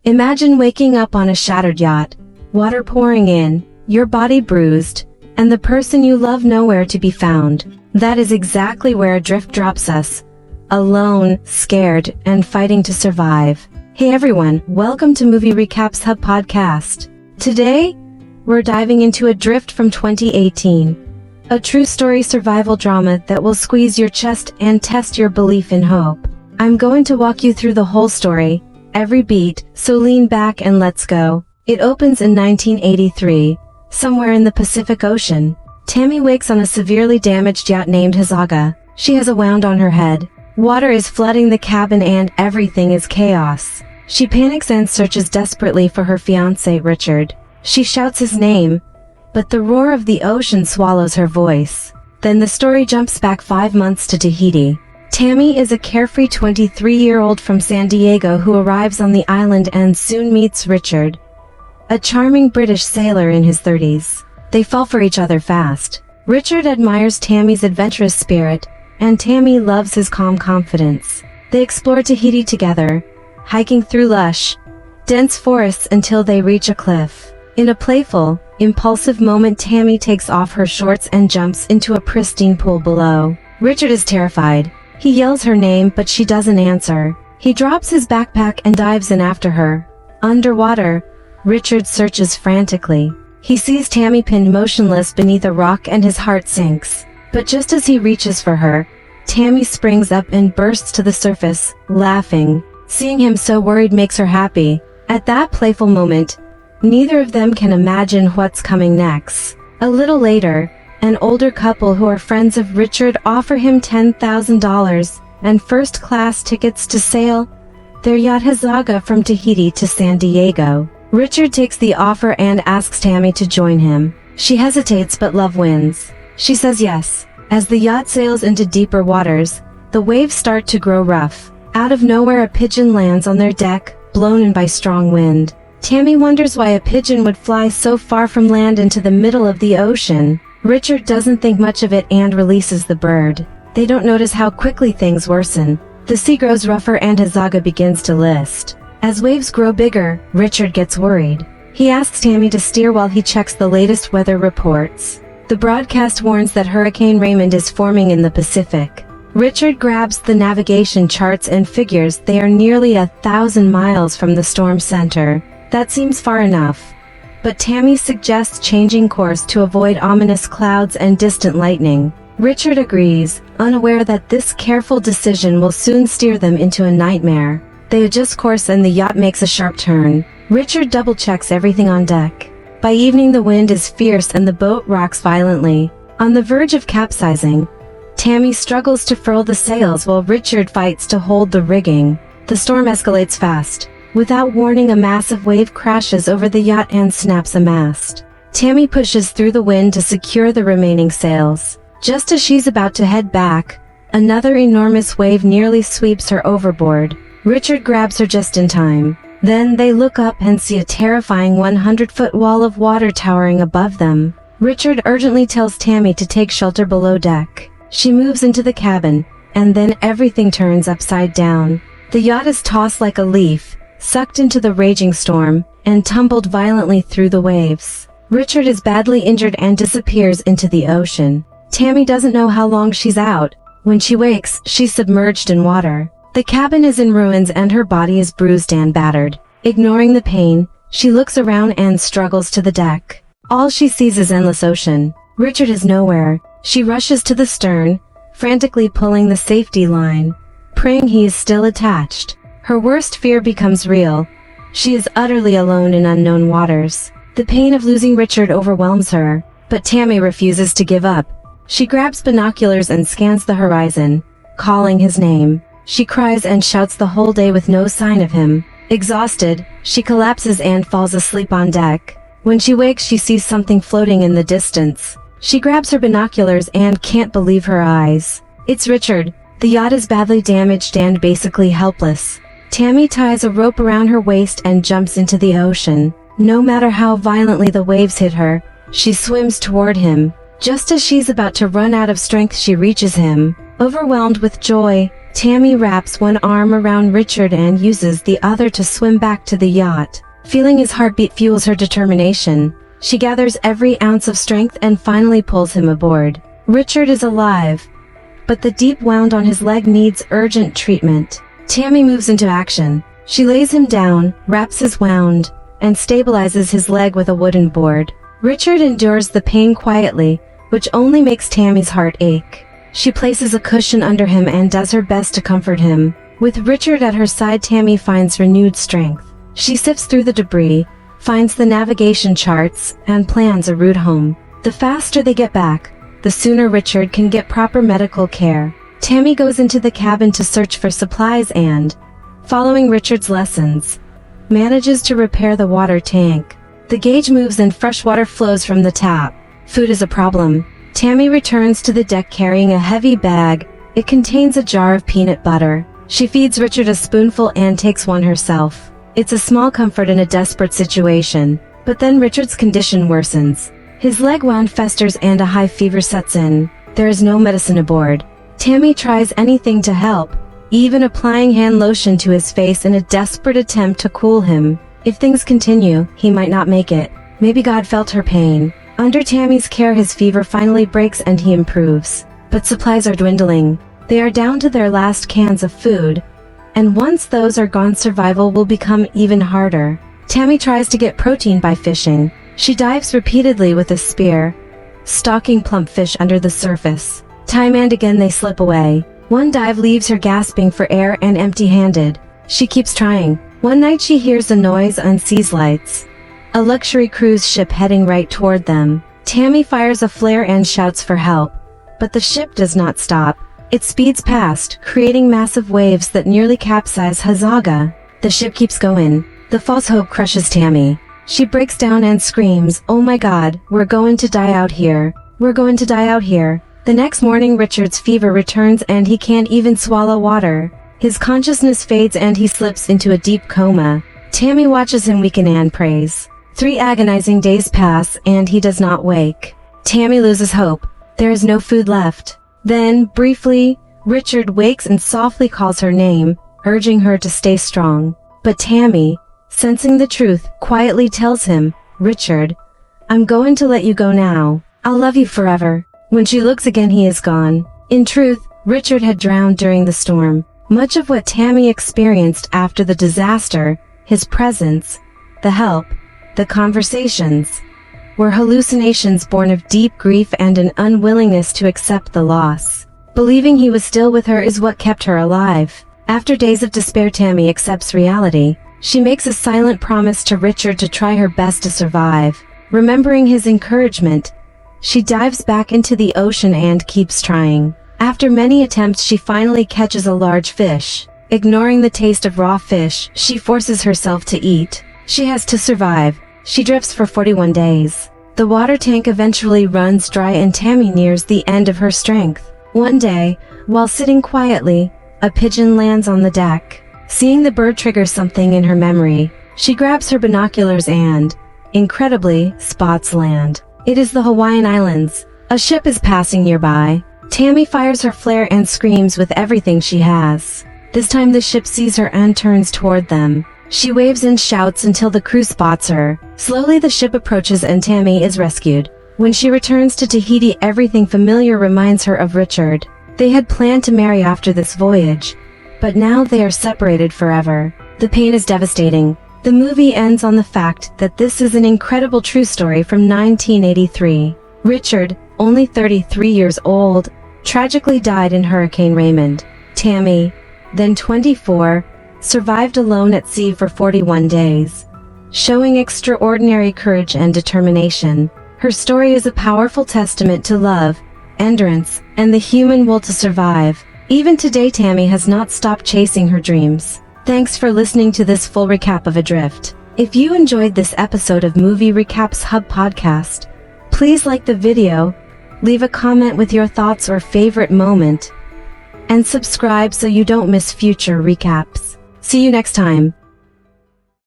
Imagine waking up on a shattered yacht, water pouring in, your body bruised, and the person you love nowhere to be found. That is exactly where Adrift drops us. Alone, scared, and fighting to survive. Hey everyone, welcome to Movie Recaps Hub Podcast. Today, we're diving into Adrift from 2018. A true story survival drama that will squeeze your chest and test your belief in hope. I'm going to walk you through the whole story, every beat, so lean back and let's go. It opens in 1983, somewhere in the Pacific Ocean. Tammy wakes on a severely damaged yacht named Hazaga. She has a wound on her head. Water is flooding the cabin and everything is chaos. She panics and searches desperately for her fiancé Richard. She shouts his name, but the roar of the ocean swallows her voice. Then the story jumps back 5 months to Tahiti. Tammy is a carefree 23-year-old from San Diego who arrives on the island and soon meets Richard, a charming British sailor in his 30s. They fall for each other fast. Richard admires Tammy's adventurous spirit, and Tammy loves his calm confidence. They explore Tahiti together, hiking through lush, dense forests until they reach a cliff. In a playful, impulsive moment, Tammy takes off her shorts and jumps into a pristine pool below. Richard is terrified. He yells her name, but she doesn't answer. He drops his backpack and dives in after her. Underwater, Richard searches frantically. He sees Tammy pinned motionless beneath a rock and his heart sinks. But just as he reaches for her, Tammy springs up and bursts to the surface, laughing. Seeing him so worried makes her happy. At that playful moment, neither of them can imagine what's coming next. A little later, an older couple who are friends of Richard offer him $10,000 and first-class tickets to sail their yacht Hazaga from Tahiti to San Diego. Richard takes the offer and asks Tammy to join him. She hesitates, but love wins. She says yes. As the yacht sails into deeper waters, the waves start to grow rough. Out of nowhere, a pigeon lands on their deck, blown in by strong wind. Tammy wonders why a pigeon would fly so far from land into the middle of the ocean. Richard doesn't think much of it and releases the bird. They don't notice how quickly things worsen. The sea grows rougher and Hazaga begins to list. As waves grow bigger, Richard gets worried. He asks Tammy to steer while he checks the latest weather reports. The broadcast warns that Hurricane Raymond is forming in the Pacific. Richard grabs the navigation charts and figures they are nearly 1,000 miles from the storm center. That seems far enough. But Tammy suggests changing course to avoid ominous clouds and distant lightning. Richard agrees, unaware that this careful decision will soon steer them into a nightmare. They adjust course and the yacht makes a sharp turn. Richard double-checks everything on deck. By evening, the wind is fierce and the boat rocks violently. On the verge of capsizing, Tammy struggles to furl the sails while Richard fights to hold the rigging. The storm escalates fast. Without warning, a massive wave crashes over the yacht and snaps a mast. Tammy pushes through the wind to secure the remaining sails. Just as she's about to head back, another enormous wave nearly sweeps her overboard. Richard grabs her just in time. Then they look up and see a terrifying 100-foot wall of water towering above them. Richard urgently tells Tammy to take shelter below deck. She moves into the cabin, and then everything turns upside down. The yacht is tossed like a leaf, sucked into the raging storm, and tumbled violently through the waves. Richard is badly injured and disappears into the ocean. Tammy doesn't know how long she's out. When she wakes, she's submerged in water. The cabin is in ruins and her body is bruised and battered. Ignoring the pain, she looks around and struggles to the deck. All she sees is endless ocean. Richard is nowhere. She rushes to the stern, frantically pulling the safety line, praying he is still attached. Her worst fear becomes real. She is utterly alone in unknown waters. The pain of losing Richard overwhelms her, but Tammy refuses to give up. She grabs binoculars and scans the horizon, calling his name. She cries and shouts the whole day with no sign of him. Exhausted, she collapses and falls asleep on deck. When she wakes, she sees something floating in the distance. She grabs her binoculars and can't believe her eyes. It's Richard. The yacht is badly damaged and basically helpless. Tammy ties a rope around her waist and jumps into the ocean. No matter how violently the waves hit her, she swims toward him. Just as she's about to run out of strength, she reaches him. Overwhelmed with joy, Tammy wraps one arm around Richard and uses the other to swim back to the yacht. Feeling his heartbeat fuels her determination. She gathers every ounce of strength and finally pulls him aboard. Richard is alive, but the deep wound on his leg needs urgent treatment. Tammy moves into action. She lays him down, wraps his wound, and stabilizes his leg with a wooden board. Richard endures the pain quietly, which only makes Tammy's heart ache. She places a cushion under him and does her best to comfort him. With Richard at her side, Tammy finds renewed strength. She sifts through the debris, finds the navigation charts, and plans a route home. The faster they get back, the sooner Richard can get proper medical care. Tammy goes into the cabin to search for supplies and, following Richard's lessons, manages to repair the water tank. The gauge moves and fresh water flows from the tap. Food is a problem. Tammy returns to the deck carrying a heavy bag. It contains a jar of peanut butter. She feeds Richard a spoonful and takes one herself. It's a small comfort in a desperate situation. But then Richard's condition worsens. His leg wound festers and a high fever sets in. There is no medicine aboard. Tammy tries anything to help, even applying hand lotion to his face in a desperate attempt to cool him. If things continue, he might not make it. Maybe God felt her pain. Under Tammy's care, his fever finally breaks and he improves. But supplies are dwindling. They are down to their last cans of food. And once those are gone, survival will become even harder. Tammy tries to get protein by fishing. She dives repeatedly with a spear, stalking plump fish under the surface. Time and again they slip away. One dive leaves her gasping for air and empty-handed. She keeps trying. One night she hears a noise and sees lights. A luxury cruise ship heading right toward them. Tammy fires a flare and shouts for help. But the ship does not stop. It speeds past, creating massive waves that nearly capsize Hazaga. The ship keeps going. The false hope crushes Tammy. She breaks down and screams, "Oh my God, we're going to die out here. We're going to die out here." The next morning Richard's fever returns and he can't even swallow water. His consciousness fades and he slips into a deep coma. Tammy watches him weaken and prays. 3 agonizing days pass and he does not wake. Tammy loses hope. There is no food left. Then, briefly, Richard wakes and softly calls her name, urging her to stay strong. But Tammy, sensing the truth, quietly tells him, "Richard, I'm going to let you go now. I'll love you forever." When she looks again, he is gone. In truth, Richard had drowned during the storm. Much of what Tammy experienced after the disaster, his presence, the help, the conversations, were hallucinations born of deep grief and an unwillingness to accept the loss. Believing he was still with her is what kept her alive. After days of despair, Tammy accepts reality. She makes a silent promise to Richard to try her best to survive. Remembering his encouragement, she dives back into the ocean and keeps trying. After many attempts, she finally catches a large fish. Ignoring the taste of raw fish, she forces herself to eat. She has to survive. She drifts for 41 days. The water tank eventually runs dry and Tammy nears the end of her strength. One day, while sitting quietly, a pigeon lands on the deck. Seeing the bird triggers something in her memory. She grabs her binoculars and, incredibly, spots land. It is the Hawaiian Islands. A ship is passing nearby. Tammy fires her flare and screams with everything she has. This time the ship sees her and turns toward them. She waves and shouts until the crew spots her. Slowly the ship approaches and Tammy is rescued. When she returns to Tahiti, everything familiar reminds her of Richard. They had planned to marry after this voyage, but now they are separated forever. The pain is devastating. The movie ends on the fact that this is an incredible true story from 1983. Richard, only 33 years old, tragically died in Hurricane Raymond. Tammy, then 24, survived alone at sea for 41 days, showing extraordinary courage and determination. Her story is a powerful testament to love, endurance, and the human will to survive. Even today, Tammy has not stopped chasing her dreams. Thanks for listening to this full recap of Adrift. If you enjoyed this episode of Movie Recaps Hub Podcast, please like the video, leave a comment with your thoughts or favorite moment, and subscribe so you don't miss future recaps. See you next time.